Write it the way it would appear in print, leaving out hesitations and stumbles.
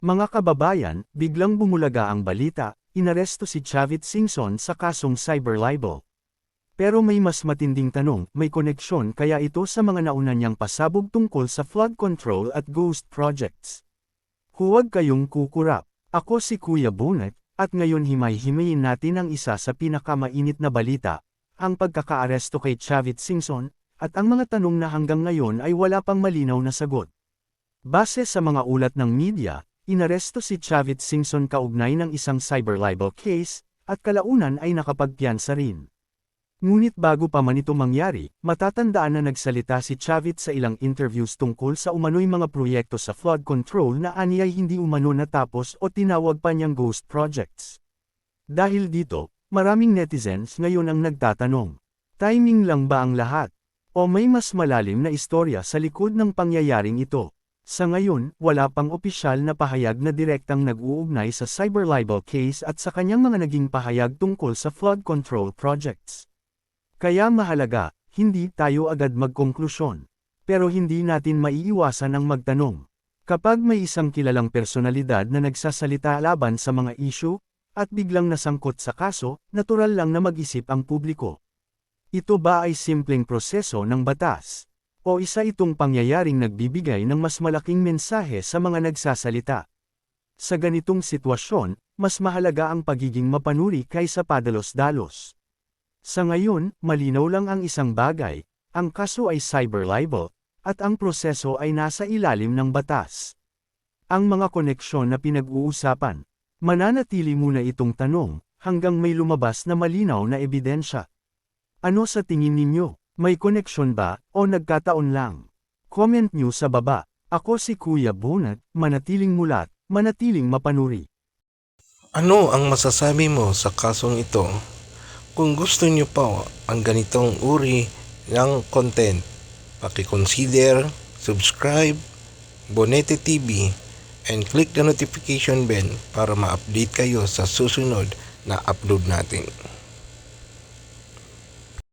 Mga kababayan, biglang bumulaga ang balita, inaresto si Chavit Singson sa kasong cyber libel. Pero may mas matinding tanong, may koneksyon kaya ito sa mga nauna niyang pasabog tungkol sa flood control at ghost projects? Huwag kayong kukurap. Ako si Kuya Bonat, at ngayon himay-himayin natin ang isa sa pinakamainit na balita, ang pagkakaaresto kay Chavit Singson, at ang mga tanong na hanggang ngayon ay wala pang malinaw na sagot. Base sa mga ulat ng media, inaresto si Chavit Singson kaugnay ng isang cyber libel case, at kalaunan ay nakapagpiyansa rin. Ngunit bago pa man ito mangyari, matatandaan na nagsalita si Chavit sa ilang interviews tungkol sa umano'y mga proyekto sa flood control na aniyay hindi umano natapos o tinawag pa niyang ghost projects. Dahil dito, maraming netizens ngayon ang nagtatanong, timing lang ba ang lahat? O may mas malalim na istorya sa likod ng pangyayaring ito? Sa ngayon, wala pang opisyal na pahayag na direktang nag-uugnay sa cyber libel case at sa kanyang mga naging pahayag tungkol sa flood control projects. Kaya mahalaga, hindi tayo agad magkonklusyon. Pero hindi natin maiiwasan ang magtanong. Kapag may isang kilalang personalidad na nagsasalita laban sa mga issue, at biglang nasangkot sa kaso, natural lang na mag-isip ang publiko. Ito ba ay simpleng proseso ng batas? O isa itong pangyayaring nagbibigay ng mas malaking mensahe sa mga nagsasalita? Sa ganitong sitwasyon, mas mahalaga ang pagiging mapanuri kaysa padalos-dalos. Sa ngayon, malinaw lang ang isang bagay, ang kaso ay cyber libel, at ang proseso ay nasa ilalim ng batas. Ang mga koneksyon na pinag-uusapan, mananatili muna itong tanong, hanggang may lumabas na malinaw na ebidensya. Ano sa tingin ninyo? May koneksyon ba, o nagkataon lang? Comment nyo sa baba. Ako si Kuya Bonat, manatiling mulat, manatiling mapanuri. Ano ang masasabi mo sa kasong ito? Kung gusto niyo pa ang ganitong uri ng content, paki-consider, subscribe, Bonete TV, and click the notification bell para ma-update kayo sa susunod na upload natin.